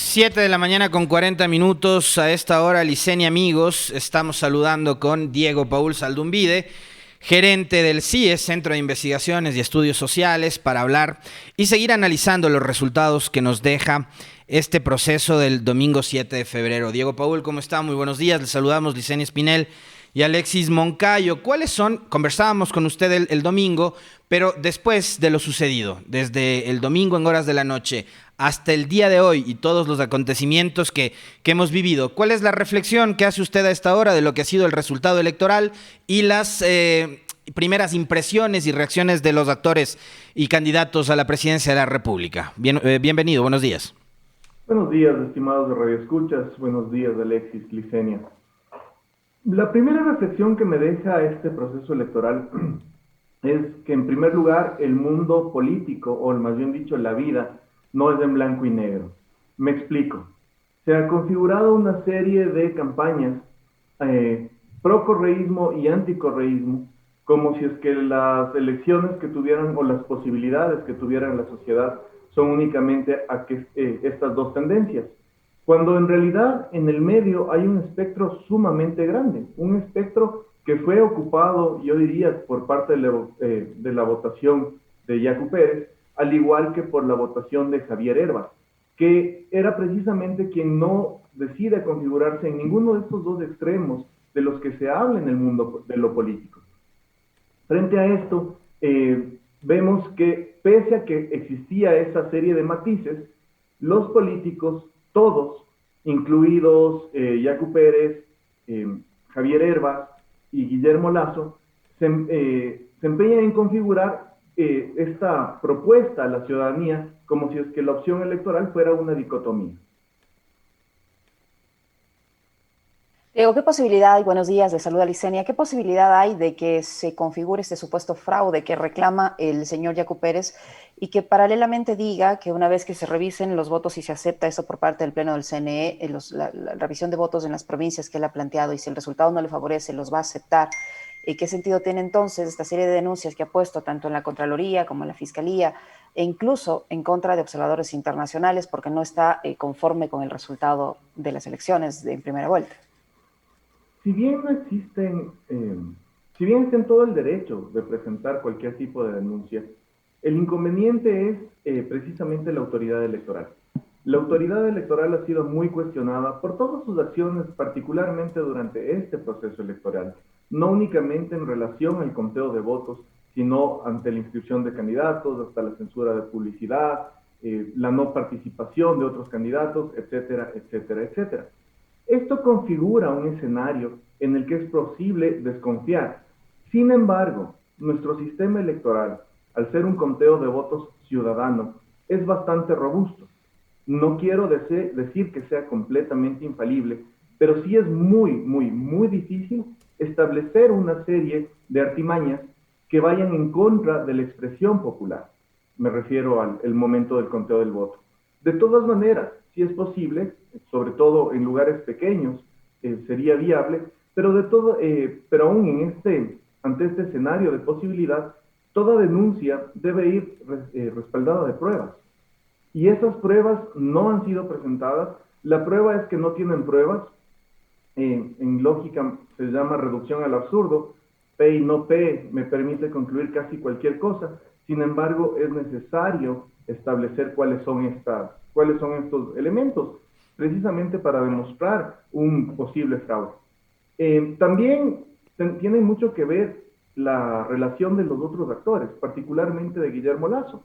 7 de la mañana con 40 minutos. A esta hora, Licenia amigos, estamos saludando con Diego Paul Saldumbide, gerente del CIES, Centro de Investigaciones y Estudios Sociales, para hablar y seguir analizando los resultados que nos deja este proceso del domingo 7 de febrero. Diego Paul, ¿cómo está? Muy buenos días. Les saludamos Licenia Espinel y Alexis Moncayo. ¿Cuáles son? Conversábamos con usted el domingo, pero después de lo sucedido, desde el domingo en horas de la noche hasta el día de hoy y todos los acontecimientos que hemos vivido, ¿cuál es la reflexión que hace usted a esta hora de lo que ha sido el resultado electoral y las primeras impresiones y reacciones de los actores y candidatos a la presidencia de la República? Bienvenido, buenos días. Buenos días, estimados de Radio Escuchas. Buenos días, Alexis, Licenia. La primera reflexión que me deja este proceso electoral es que, en primer lugar, el mundo político, o más bien dicho, la vida, no es en blanco y negro. Me explico. Se ha configurado una serie de campañas pro-correísmo y anticorreísmo, como si es que las elecciones que tuvieran o las posibilidades que tuviera la sociedad son únicamente estas dos tendencias, cuando en realidad en el medio hay un espectro sumamente grande, un espectro que fue ocupado, yo diría, por parte de la votación de Yacu Pérez, al igual que por la votación de Javier Herbas, que era precisamente quien no decide configurarse en ninguno de estos dos extremos de los que se habla en el mundo de lo político. Frente a esto, vemos que pese a que existía esa serie de matices, los políticos, todos, incluidos Yacu Pérez, Javier Herbas y Guillermo Lasso, se empeñan en configurar esta propuesta a la ciudadanía como si es que la opción electoral fuera una dicotomía. Diego, ¿qué posibilidad hay? Buenos días, de saluda Licenia. ¿Qué posibilidad hay de que se configure este supuesto fraude que reclama el señor Yacu Pérez y que paralelamente diga que una vez que se revisen los votos y se acepta eso por parte del Pleno del CNE, la revisión de votos en las provincias que él ha planteado, y si el resultado no le favorece, los va a aceptar? ¿Y qué sentido tiene entonces esta serie de denuncias que ha puesto tanto en la Contraloría como en la Fiscalía e incluso en contra de observadores internacionales porque no está conforme con el resultado de las elecciones en primera vuelta? Si bien no existen, si bien está en todo el derecho de presentar cualquier tipo de denuncia, el inconveniente es precisamente la autoridad electoral. La autoridad electoral ha sido muy cuestionada por todas sus acciones, particularmente durante este proceso electoral, no únicamente en relación al conteo de votos, sino ante la inscripción de candidatos, hasta la censura de publicidad, la no participación de otros candidatos, etcétera, etcétera, etcétera. Esto configura un escenario en el que es posible desconfiar. Sin embargo, nuestro sistema electoral, al ser un conteo de votos ciudadano, es bastante robusto. No quiero decir que sea completamente infalible, pero sí es muy difícil establecer una serie de artimañas que vayan en contra de la expresión popular. Me refiero al momento del conteo del voto. De todas maneras, si es posible, sobre todo en lugares pequeños, sería viable, pero aún ante este escenario de posibilidad, toda denuncia debe ir respaldada de pruebas. Y esas pruebas no han sido presentadas. La prueba es que no tienen pruebas. En lógica se llama reducción al absurdo. P y no P me permite concluir casi cualquier cosa. Sin embargo, es necesario establecer cuáles son estos elementos, precisamente para demostrar un posible fraude. También tiene mucho que ver la relación de los otros actores, particularmente de Guillermo Lasso,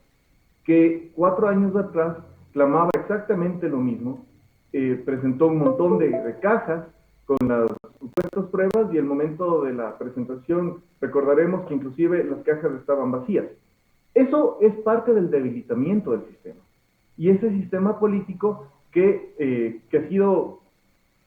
que 4 años atrás clamaba exactamente lo mismo, presentó un montón de cajas con las supuestas pruebas y el momento de la presentación recordaremos que inclusive las cajas estaban vacías. Eso es parte del debilitamiento del sistema. Y ese sistema político que ha sido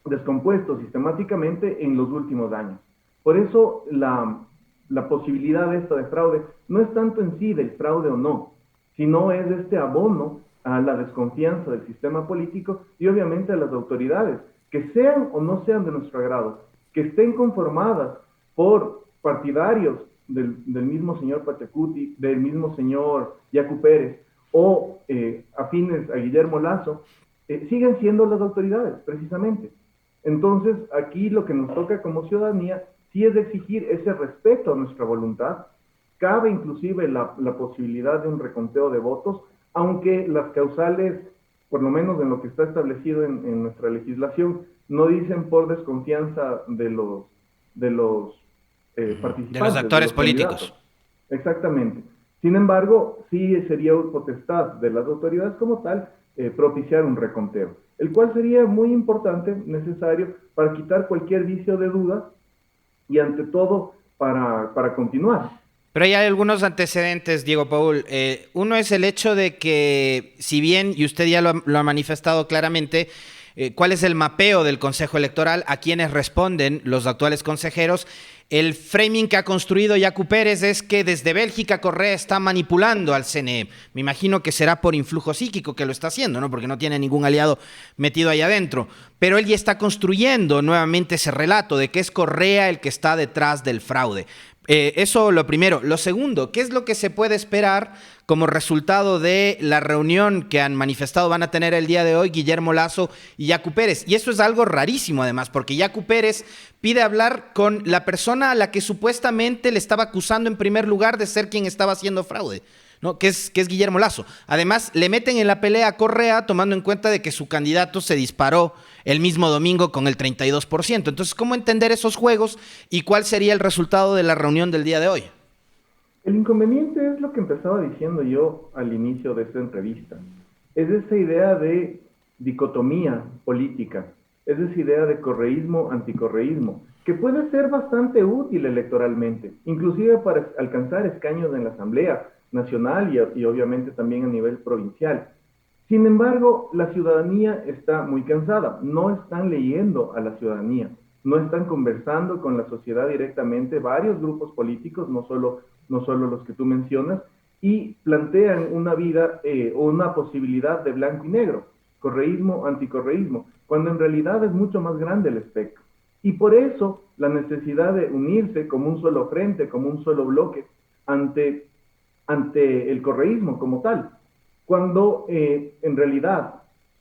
descompuesto sistemáticamente en los últimos años. Por eso la posibilidad esta de fraude no es tanto en sí del fraude o no, sino es este abono a la desconfianza del sistema político y obviamente a las autoridades, que sean o no sean de nuestro agrado, que estén conformadas por partidarios del mismo señor Pachacuti, del mismo señor Yacu Pérez, o afines a Guillermo Lasso, siguen siendo las autoridades, precisamente. Entonces, aquí lo que nos toca como ciudadanía sí es exigir ese respeto a nuestra voluntad. Cabe inclusive la posibilidad de un reconteo de votos, aunque las causales, por lo menos en lo que está establecido en nuestra legislación, no dicen por desconfianza de los participantes. De los actores políticos. Exactamente. Sin embargo, sí sería potestad de las autoridades como tal propiciar un reconteo, el cual sería muy importante, necesario, para quitar cualquier vicio de duda y ante todo para continuar. Pero hay algunos antecedentes, Diego Paul. Uno es el hecho de que, si bien, y usted ya lo ha manifestado claramente, cuál es el mapeo del Consejo Electoral, a quienes responden los actuales consejeros, el framing que ha construido Yacu Pérez es que desde Bélgica Correa está manipulando al CNE. Me imagino que será por influjo psíquico que lo está haciendo, ¿no? Porque no tiene ningún aliado metido ahí adentro. Pero él ya está construyendo nuevamente ese relato de que es Correa el que está detrás del fraude. Eso lo primero. Lo segundo, ¿qué es lo que se puede esperar como resultado de la reunión que han manifestado van a tener el día de hoy Guillermo Lasso y Yacu Pérez? Y eso es algo rarísimo además, porque Yacu Pérez pide hablar con la persona a la que supuestamente le estaba acusando en primer lugar de ser quien estaba haciendo fraude, ¿no? Que es Guillermo Lasso. Además, le meten en la pelea a Correa tomando en cuenta de que su candidato se disparó el mismo domingo con el 32%. Entonces, ¿cómo entender esos juegos y cuál sería el resultado de la reunión del día de hoy? El inconveniente es lo que empezaba diciendo yo al inicio de esta entrevista. Es esa idea de dicotomía política, es esa idea de correísmo, anticorreísmo, que puede ser bastante útil electoralmente, inclusive para alcanzar escaños en la Asamblea Nacional y obviamente también a nivel provincial. Sin embargo, la ciudadanía está muy cansada, no están leyendo a la ciudadanía, no están conversando con la sociedad directamente, varios grupos políticos, no solo los que tú mencionas, y plantean una vida o una posibilidad de blanco y negro, correísmo, anticorreísmo, cuando en realidad es mucho más grande el espectro. Y por eso la necesidad de unirse como un solo frente, como un solo bloque, ante el correísmo como tal, cuando en realidad,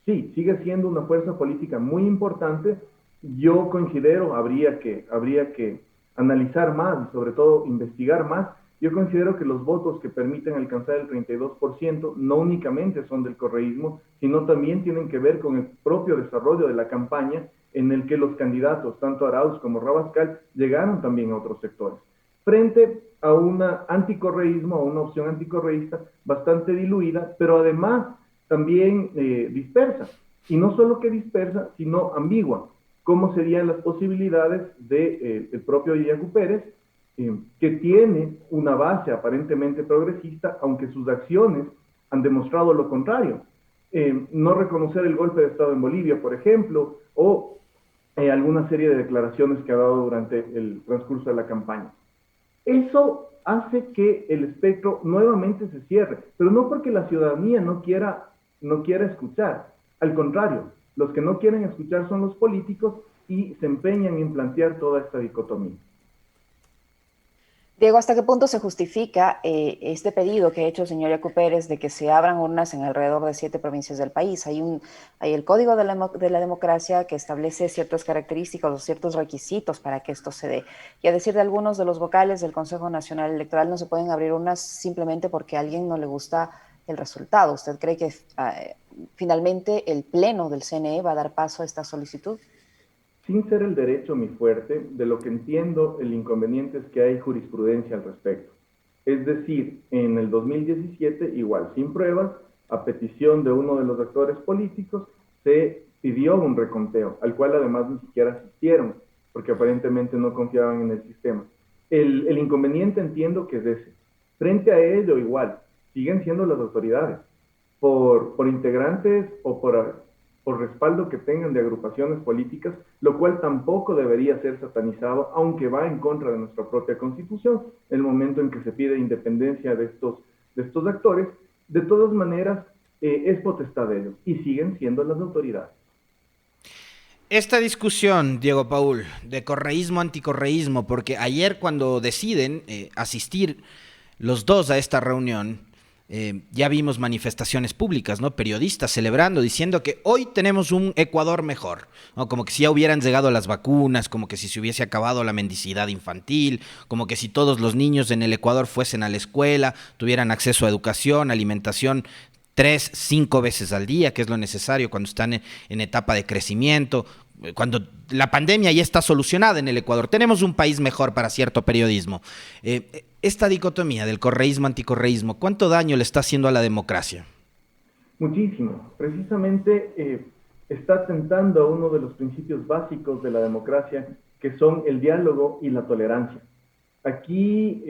sí, sigue siendo una fuerza política muy importante. Yo considero, habría que analizar más y sobre todo investigar más. Yo considero que los votos que permiten alcanzar el 32% no únicamente son del correísmo, sino también tienen que ver con el propio desarrollo de la campaña en el que los candidatos, tanto Arauz como Rabascal, llegaron también a otros sectores. Frente a una anticorreísmo, a una opción anticorreísta bastante diluida, pero además también dispersa. Y no solo que dispersa, sino ambigua. ¿Cómo serían las posibilidades de el propio Yacu Pérez, que tiene una base aparentemente progresista, aunque sus acciones han demostrado lo contrario? No reconocer el golpe de Estado en Bolivia, por ejemplo, o alguna serie de declaraciones que ha dado durante el transcurso de la campaña. Eso hace que el espectro nuevamente se cierre, pero no porque la ciudadanía no quiera escuchar. Al contrario, los que no quieren escuchar son los políticos y se empeñan en plantear toda esta dicotomía. Diego, ¿hasta qué punto se justifica este pedido que ha hecho el señor Yacu Pérez de que se abran urnas en alrededor de 7 provincias del país? Hay el Código de la Democracia que establece ciertas características o ciertos requisitos para que esto se dé. Y a decir de algunos de los vocales del Consejo Nacional Electoral, no se pueden abrir urnas simplemente porque a alguien no le gusta el resultado. ¿Usted cree que finalmente el Pleno del CNE va a dar paso a esta solicitud? Sin ser el derecho mi fuerte, de lo que entiendo, el inconveniente es que hay jurisprudencia al respecto. Es decir, en el 2017, igual, sin pruebas, a petición de uno de los actores políticos, se pidió un reconteo, al cual además ni siquiera asistieron, porque aparentemente no confiaban en el sistema. El inconveniente entiendo que es ese. Frente a ello, igual, siguen siendo las autoridades, por integrantes o por respaldo que tengan de agrupaciones políticas, lo cual tampoco debería ser satanizado, aunque va en contra de nuestra propia Constitución, el momento en que se pide independencia de estos actores. De todas maneras, es potestad de ellos, y siguen siendo las autoridades. Esta discusión, Diego Paul, de correísmo, anticorreísmo, porque ayer cuando deciden asistir los dos a esta reunión, Ya vimos manifestaciones públicas, ¿no? Periodistas celebrando, diciendo que hoy tenemos un Ecuador mejor, ¿no? Como que si ya hubieran llegado las vacunas, como que si se hubiese acabado la mendicidad infantil, como que si todos los niños en el Ecuador fuesen a la escuela, tuvieran acceso a educación, alimentación 3, 5 veces al día, que es lo necesario cuando están en etapa de crecimiento, cuando la pandemia ya está solucionada en el Ecuador. Tenemos un país mejor para cierto periodismo. Esta dicotomía del correísmo-anticorreísmo, ¿cuánto daño le está haciendo a la democracia? Muchísimo. Precisamente está atentando a uno de los principios básicos de la democracia, que son el diálogo y la tolerancia. Aquí,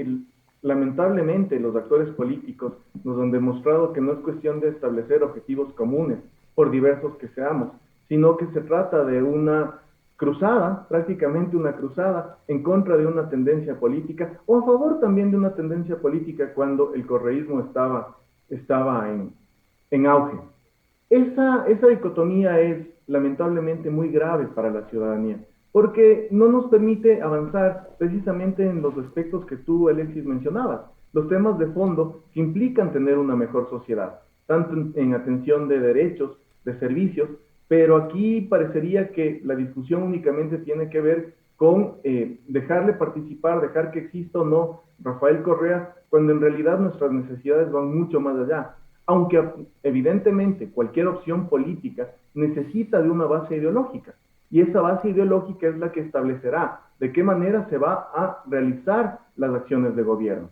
lamentablemente, los actores políticos nos han demostrado que no es cuestión de establecer objetivos comunes, por diversos que seamos, sino que se trata de una cruzada, prácticamente una cruzada, en contra de una tendencia política, o a favor también de una tendencia política cuando el correísmo estaba en auge. Esa dicotomía es lamentablemente muy grave para la ciudadanía, porque no nos permite avanzar precisamente en los aspectos que tú, Alexis, mencionabas, los temas de fondo que implican tener una mejor sociedad, tanto en atención de derechos, de servicios, pero aquí parecería que la discusión únicamente tiene que ver con dejarle participar, dejar que exista o no Rafael Correa, cuando en realidad nuestras necesidades van mucho más allá. Aunque evidentemente cualquier opción política necesita de una base ideológica, y esa base ideológica es la que establecerá de qué manera se va a realizar las acciones de gobierno.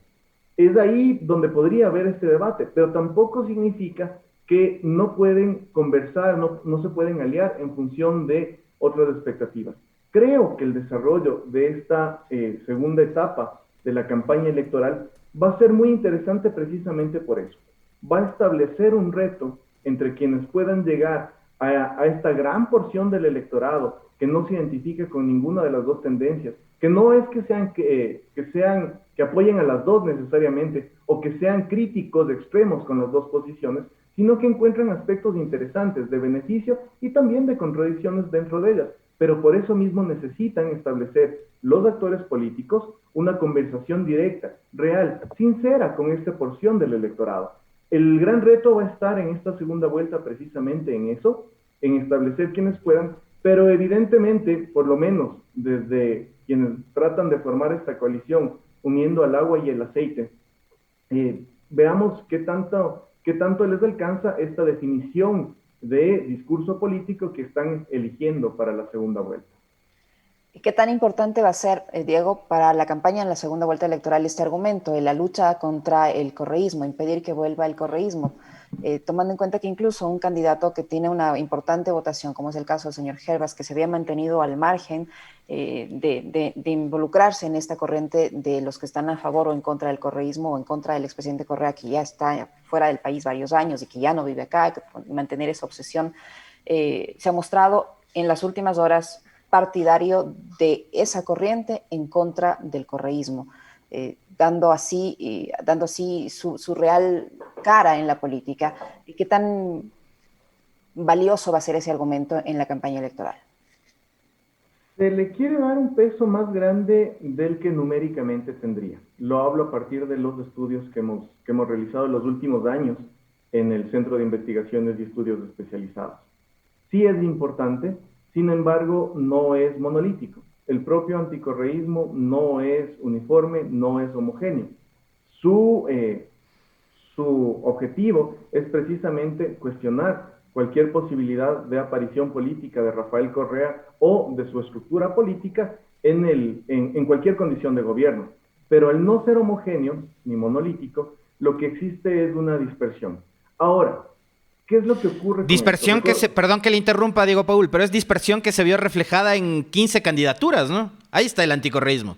Es ahí donde podría haber este debate, pero tampoco significa que no pueden conversar, no se pueden aliar en función de otras expectativas. Creo que el desarrollo de esta segunda etapa de la campaña electoral va a ser muy interesante precisamente por eso. Va a establecer un reto entre quienes puedan llegar a esta gran porción del electorado que no se identifica con ninguna de las dos tendencias, que no es que apoyen a las dos necesariamente, o que sean críticos extremos con las dos posiciones, sino que encuentran aspectos interesantes de beneficio y también de contradicciones dentro de ellas. Pero por eso mismo necesitan establecer los actores políticos una conversación directa, real, sincera con esta porción del electorado. El gran reto va a estar en esta segunda vuelta precisamente en eso, en establecer quienes puedan, pero evidentemente, por lo menos desde quienes tratan de formar esta coalición, uniendo al agua y el aceite, veamos qué tanto les alcanza esta definición de discurso político que están eligiendo para la segunda vuelta. ¿Y qué tan importante va a ser, Diego, para la campaña en la segunda vuelta electoral este argumento, de la lucha contra el correísmo, impedir que vuelva el correísmo? Tomando en cuenta que incluso un candidato que tiene una importante votación, como es el caso del señor Hervas, que se había mantenido al margen de involucrarse en esta corriente de los que están a favor o en contra del correísmo o en contra del expresidente Correa, que ya está fuera del país varios años y que ya no vive acá, que mantener esa obsesión, se ha mostrado en las últimas horas partidario de esa corriente en contra del correísmo, dando así su real cara en la política. ¿Y qué tan valioso va a ser ese argumento en la campaña electoral? Se le quiere dar un peso más grande del que numéricamente tendría. Lo hablo a partir de los estudios que hemos realizado en los últimos años en el Centro de Investigaciones y Estudios Especializados. Sí es importante. Sin embargo, no es monolítico. El propio anticorreísmo no es uniforme, no es homogéneo. Su objetivo es precisamente cuestionar cualquier posibilidad de aparición política de Rafael Correa o de su estructura política en cualquier condición de gobierno. Pero al no ser homogéneo ni monolítico, lo que existe es una dispersión. Ahora, ¿qué es lo que ocurre con dispersión esto? Perdón que le interrumpa, Diego Paul, pero es dispersión que se vio reflejada en 15 candidaturas, ¿no? Ahí está el anticorreísmo.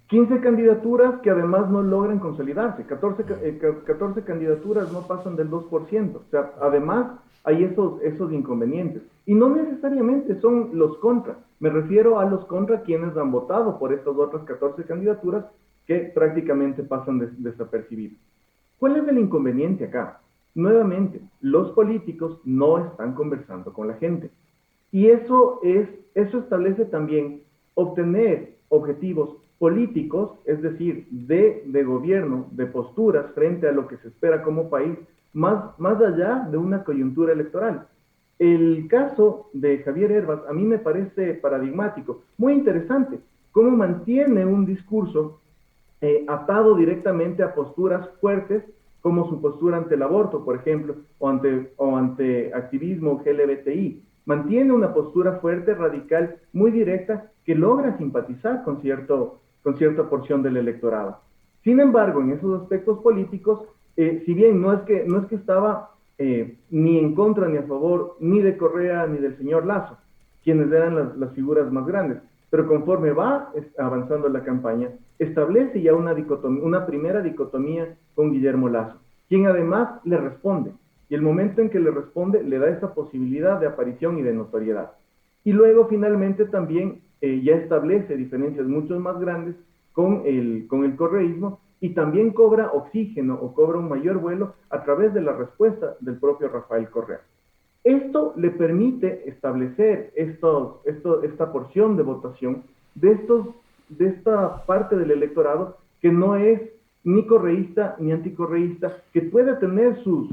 15 candidaturas que además no logran consolidarse. 14 candidaturas no pasan del 2%. O sea, además hay esos inconvenientes. Y no necesariamente son los contra. Me refiero a los contra quienes han votado por estas otras 14 candidaturas que prácticamente pasan desapercibidos. ¿Cuál es el inconveniente acá? Nuevamente, los políticos no están conversando con la gente. Y eso establece también obtener objetivos políticos, es decir, de gobierno, de posturas frente a lo que se espera como país, más allá de una coyuntura electoral. El caso de Javier Hervas a mí me parece paradigmático, muy interesante, cómo mantiene un discurso atado directamente a posturas fuertes, como su postura ante el aborto, por ejemplo, o ante activismo LGBTI. Mantiene una postura fuerte, radical, muy directa, que logra simpatizar con cierta porción del electorado. Sin embargo, en esos aspectos políticos, si bien no es que estaba ni en contra ni a favor ni de Correa ni del señor Lasso, quienes eran las figuras más grandes, pero conforme va avanzando la campaña, establece ya una primera dicotomía con Guillermo Lasso, quien además le responde, y el momento en que le responde le da esa posibilidad de aparición y de notoriedad. Y luego finalmente también ya establece diferencias mucho más grandes con el correísmo, y también cobra oxígeno o cobra un mayor vuelo a través de la respuesta del propio Rafael Correa. Esto le permite establecer esta porción de votación de esta parte del electorado que no es ni correísta ni anticorreísta, que puede tener sus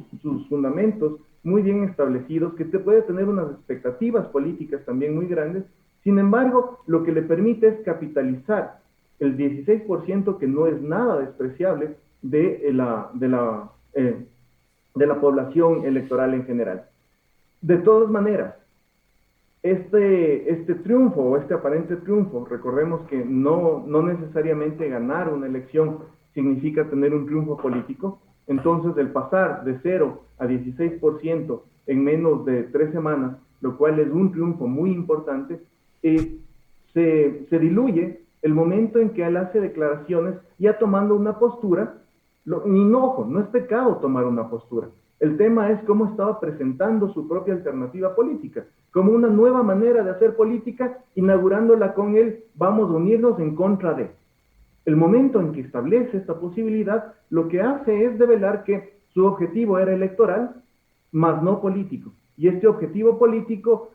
fundamentos muy bien establecidos, que puede tener unas expectativas políticas también muy grandes. Sin embargo, lo que le permite es capitalizar el 16%, que no es nada despreciable, de la población electoral en general. De todas maneras, este triunfo o este aparente triunfo, recordemos que no necesariamente ganar una elección significa tener un triunfo político. Entonces, el pasar de 0 a 16% en menos de 3 semanas, lo cual es un triunfo muy importante, se diluye el momento en que él hace declaraciones ya tomando una postura. No es pecado tomar una postura. El tema es cómo estaba presentando su propia alternativa política, como una nueva manera de hacer política, inaugurándola con el vamos a unirnos en contra de. El momento en que establece esta posibilidad, lo que hace es develar que su objetivo era electoral, más no político. Y este objetivo político,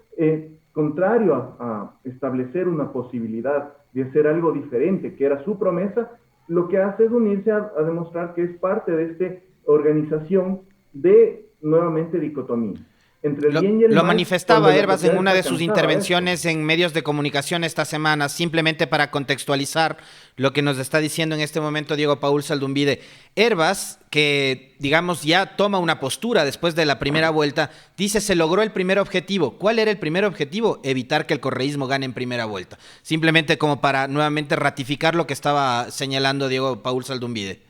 contrario a establecer una posibilidad de hacer algo diferente, que era su promesa, lo que hace es unirse a demostrar que es parte de esta organización de, nuevamente, dicotomía. Entre el bien y el lo mal, manifestaba Hervas en una de alcanzaba sus intervenciones en medios de comunicación esta semana, simplemente para contextualizar lo que nos está diciendo en este momento Diego Paul Saldumbide. Hervas, que digamos ya toma una postura después de la primera vuelta, dice se logró el primer objetivo. ¿Cuál era el primer objetivo? Evitar que el correísmo gane en primera vuelta. Simplemente como para nuevamente ratificar lo que estaba señalando Diego Paul Saldumbide.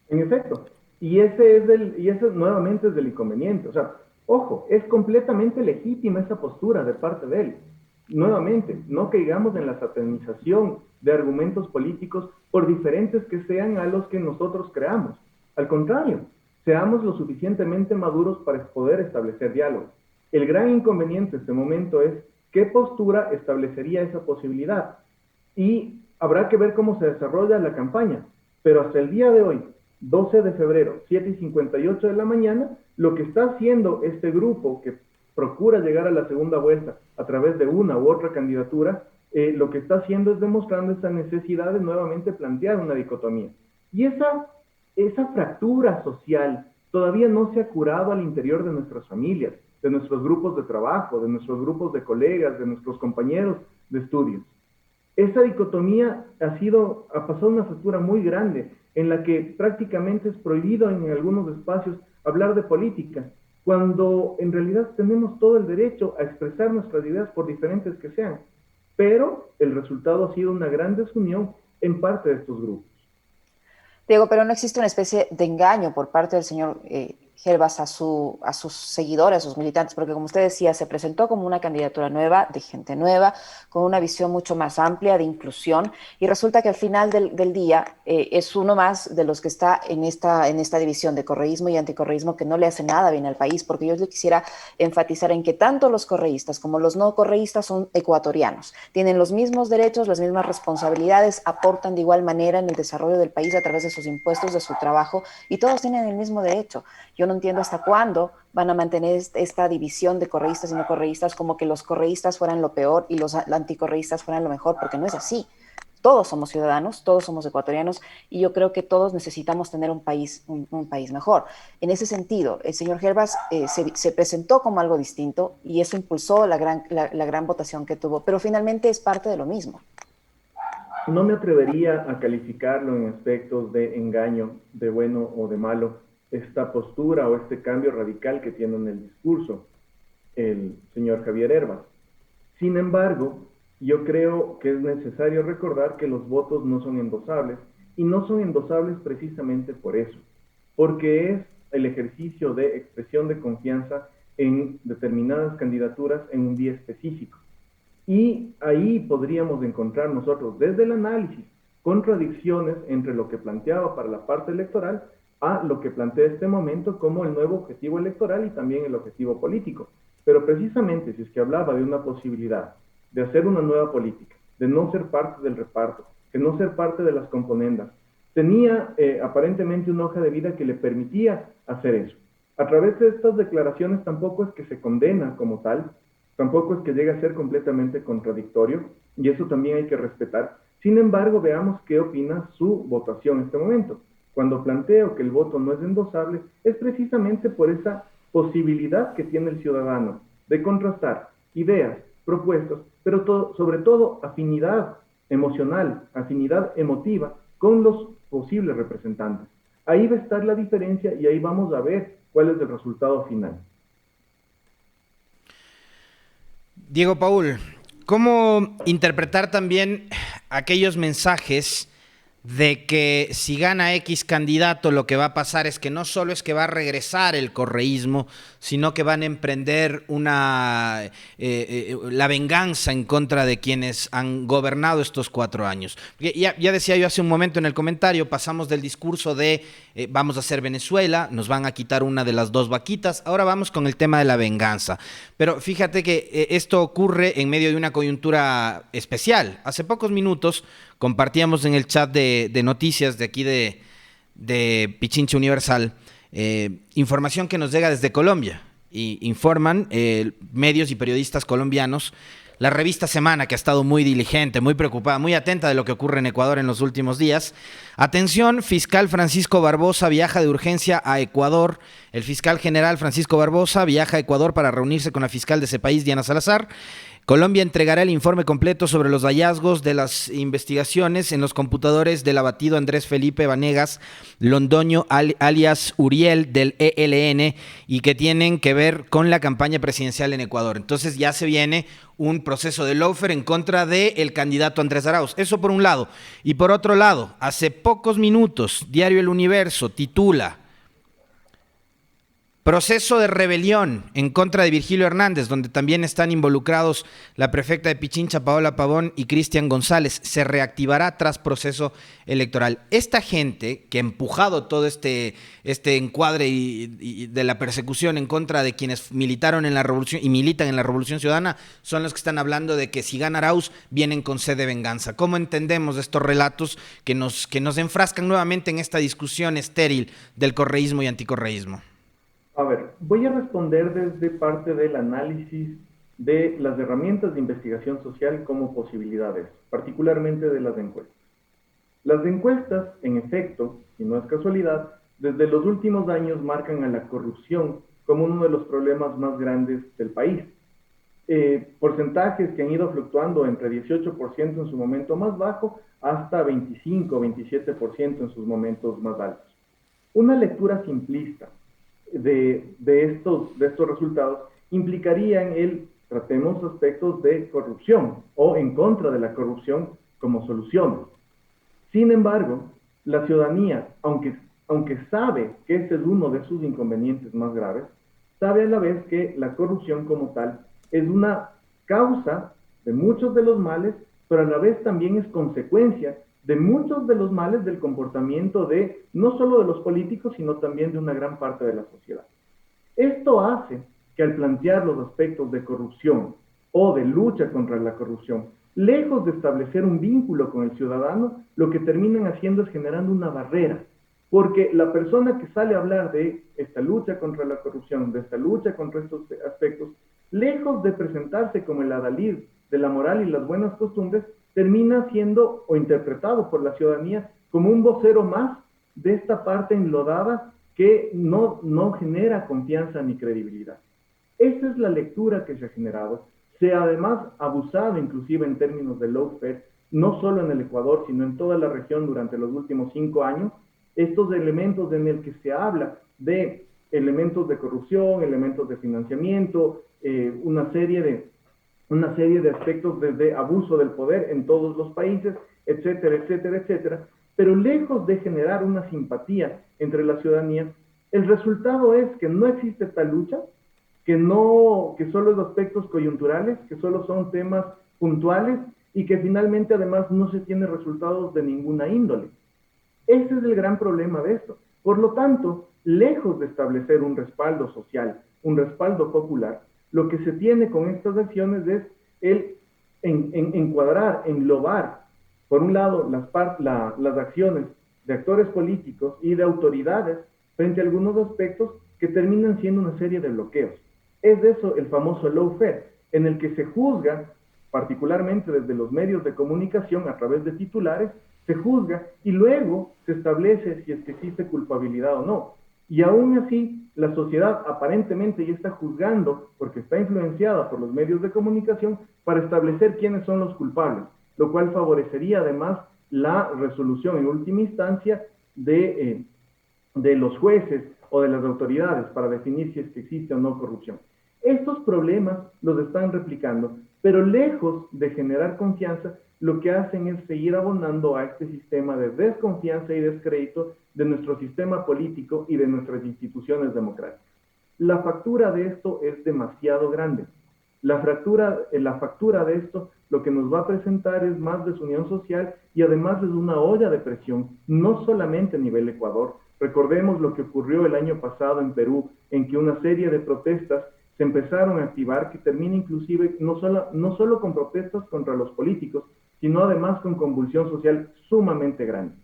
En efecto. Y ese nuevamente es el inconveniente. O sea, ojo, es completamente legítima esa postura de parte de él. Nuevamente, no caigamos en la satanización de argumentos políticos, por diferentes que sean a los que nosotros creamos. Al contrario, seamos lo suficientemente maduros para poder establecer diálogo. El gran inconveniente en este momento es qué postura establecería esa posibilidad. Y habrá que ver cómo se desarrolla la campaña. Pero hasta el día de hoy, 12 de febrero, 7:58 de la mañana, lo que está haciendo este grupo que procura llegar a la segunda vuelta a través de una u otra candidatura, lo que está haciendo es demostrando esa necesidad de nuevamente plantear una dicotomía. Y esa fractura social todavía no se ha curado al interior de nuestras familias, de nuestros grupos de trabajo, de nuestros grupos de colegas, de nuestros compañeros de estudios. Esa dicotomía ha pasado una fractura muy grande, en la que prácticamente es prohibido en algunos espacios hablar de política, cuando en realidad tenemos todo el derecho a expresar nuestras ideas por diferentes que sean, pero el resultado ha sido una gran desunión en parte de estos grupos. Diego, pero no existe una especie de engaño por parte del señor Hervas a sus seguidores, a sus militantes, porque como usted decía, se presentó como una candidatura nueva, de gente nueva, con una visión mucho más amplia de inclusión, y resulta que al final del día es uno más de los que está en esta división de correísmo y anticorreísmo, que no le hace nada bien al país, porque yo le quisiera enfatizar en que tanto los correístas como los no correístas son ecuatorianos, tienen los mismos derechos, las mismas responsabilidades, aportan de igual manera en el desarrollo del país a través de sus impuestos, de su trabajo, y todos tienen el mismo derecho. Yo no entiendo hasta cuándo van a mantener esta división de correístas y no correístas, como que los correístas fueran lo peor y los anticorreístas fueran lo mejor, porque no es así. todos somos ciudadanos, todos somos ecuatorianos y yo creo que todos necesitamos tener un país mejor. En ese sentido, el señor Herbas se presentó como algo distinto y eso impulsó la gran votación que tuvo, pero finalmente es parte de lo mismo. No me atrevería a calificarlo en aspectos de engaño, de bueno o de malo, esta postura o este cambio radical que tiene en el discurso el señor Javier Herbas. Sin embargo, yo creo que es necesario recordar que los votos no son endosables, y no son endosables precisamente por eso, porque es el ejercicio de expresión de confianza en determinadas candidaturas en un día específico. Y ahí podríamos encontrar nosotros, desde el análisis, contradicciones entre lo que planteaba para la parte electoral a lo que plantea este momento como el nuevo objetivo electoral y también el objetivo político. Pero precisamente, si es que hablaba de una posibilidad de hacer una nueva política, de no ser parte del reparto, de no ser parte de las componendas, tenía aparentemente una hoja de vida que le permitía hacer eso. A través de estas declaraciones tampoco es que se condena como tal, tampoco es que llegue a ser completamente contradictorio, y eso también hay que respetar. Sin embargo, veamos qué opina su votación en este momento. Cuando planteo que el voto no es endosable, es precisamente por esa posibilidad que tiene el ciudadano de contrastar ideas, propuestas, pero sobre todo afinidad emocional, afinidad emotiva con los posibles representantes. Ahí va a estar la diferencia y ahí vamos a ver cuál es el resultado final. Diego Paul, ¿cómo interpretar también aquellos mensajes de que si gana X candidato lo que va a pasar es que no solo es que va a regresar el correísmo, sino que van a emprender la venganza en contra de quienes han gobernado estos 4 años? Ya decía yo hace un momento en el comentario, pasamos del discurso de vamos a hacer Venezuela, nos van a quitar una de las 2 vaquitas, ahora vamos con el tema de la venganza. Pero fíjate que esto ocurre en medio de una coyuntura especial. Hace pocos minutos compartíamos en el chat de noticias de aquí de Pichincha Universal información que nos llega desde Colombia. Y informan medios y periodistas colombianos, la revista Semana, que ha estado muy diligente, muy preocupada, muy atenta de lo que ocurre en Ecuador en los últimos días. Atención, fiscal Francisco Barbosa viaja de urgencia a Ecuador. El fiscal general Francisco Barbosa viaja a Ecuador para reunirse con la fiscal de ese país, Diana Salazar. Colombia entregará el informe completo sobre los hallazgos de las investigaciones en los computadores del abatido Andrés Felipe Vanegas Londoño, alias Uriel, del ELN, y que tienen que ver con la campaña presidencial en Ecuador. Entonces ya se viene un proceso de lawfare en contra del candidato Andrés Arauz. Eso por un lado. Y por otro lado, hace pocos minutos, Diario El Universo titula: proceso de rebelión en contra de Virgilio Hernández, donde también están involucrados la prefecta de Pichincha, Paola Pavón, y Cristian González. Se reactivará tras proceso electoral. Esta gente que ha empujado todo este encuadre y de la persecución en contra de quienes militaron en la revolución y militan en la Revolución Ciudadana son los que están hablando de que si gana Arauz vienen con sed de venganza. ¿Cómo entendemos estos relatos que nos enfrascan nuevamente en esta discusión estéril del correísmo y anticorreísmo? A ver, voy a responder desde parte del análisis de las herramientas de investigación social como posibilidades, particularmente de las encuestas. Las encuestas, en efecto, y no es casualidad, desde los últimos años marcan a la corrupción como uno de los problemas más grandes del país. Porcentajes que han ido fluctuando entre 18% en su momento más bajo hasta 25 27% en sus momentos más altos. Una lectura simplista de estos resultados implicarían tratemos aspectos de corrupción o en contra de la corrupción como solución. Sin embargo, la ciudadanía, aunque sabe que ese es uno de sus inconvenientes más graves, sabe a la vez que la corrupción como tal es una causa de muchos de los males, pero a la vez también es consecuencia de muchos de los males del comportamiento de no solo de los políticos, sino también de una gran parte de la sociedad. Esto hace que al plantear los aspectos de corrupción o de lucha contra la corrupción, lejos de establecer un vínculo con el ciudadano, lo que terminan haciendo es generando una barrera, porque la persona que sale a hablar de esta lucha contra la corrupción, de esta lucha contra estos aspectos, lejos de presentarse como el adalid de la moral y las buenas costumbres, termina siendo o interpretado por la ciudadanía como un vocero más de esta parte enlodada que no genera confianza ni credibilidad. Esa es la lectura que se ha generado. Se ha además abusado inclusive en términos de lawfare, no solo en el Ecuador, sino en toda la región durante los últimos 5 años, estos elementos en el que se habla de elementos de corrupción, elementos de financiamiento, una serie de aspectos desde abuso del poder en todos los países, etcétera, etcétera, etcétera, pero lejos de generar una simpatía entre la ciudadanía, el resultado es que no existe tal lucha, que solo es aspectos coyunturales, que solo son temas puntuales y que finalmente además no se tiene resultados de ninguna índole. Ese es el gran problema de esto. Por lo tanto, lejos de establecer un respaldo social, un respaldo popular, lo que se tiene con estas acciones es el encuadrar, englobar, por un lado, las acciones de actores políticos y de autoridades frente a algunos aspectos que terminan siendo una serie de bloqueos. Es de eso el famoso lawfare, en el que se juzga, particularmente desde los medios de comunicación a través de titulares, se juzga y luego se establece si es que existe culpabilidad o no. Y aún así, la sociedad aparentemente ya está juzgando, porque está influenciada por los medios de comunicación, para establecer quiénes son los culpables, lo cual favorecería además la resolución en última instancia de los jueces o de las autoridades para definir si es que existe o no corrupción. Estos problemas los están replicando, pero lejos de generar confianza, lo que hacen es seguir abonando a este sistema de desconfianza y descrédito de nuestro sistema político y de nuestras instituciones democráticas. La factura de esto es demasiado grande. La factura de esto lo que nos va a presentar es más desunión social y además es una olla de presión, no solamente a nivel Ecuador. Recordemos lo que ocurrió el año pasado en Perú, en que una serie de protestas se empezaron a activar, que termina inclusive no solo con protestas contra los políticos, sino además con convulsión social sumamente grande.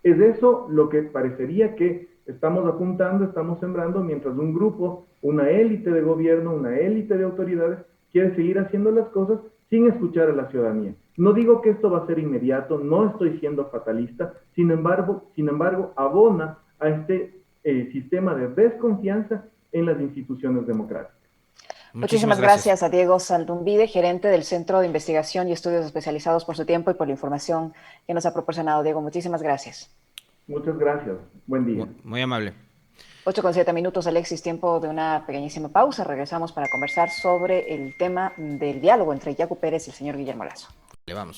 Es eso lo que parecería que estamos apuntando, estamos sembrando, mientras un grupo, una élite de gobierno, una élite de autoridades, quiere seguir haciendo las cosas sin escuchar a la ciudadanía. No digo que esto va a ser inmediato, no estoy siendo fatalista, sin embargo abona a este sistema de desconfianza en las instituciones democráticas. Muchísimas gracias a Diego Zaldumbide, gerente del Centro de Investigación y Estudios Especializados, por su tiempo y por la información que nos ha proporcionado. Diego, muchísimas gracias. Muchas gracias. Buen día. Muy amable. 8:07, Alexis, tiempo de una pequeñísima pausa. Regresamos para conversar sobre el tema del diálogo entre Yacu Pérez y el señor Guillermo Lasso. Le vamos.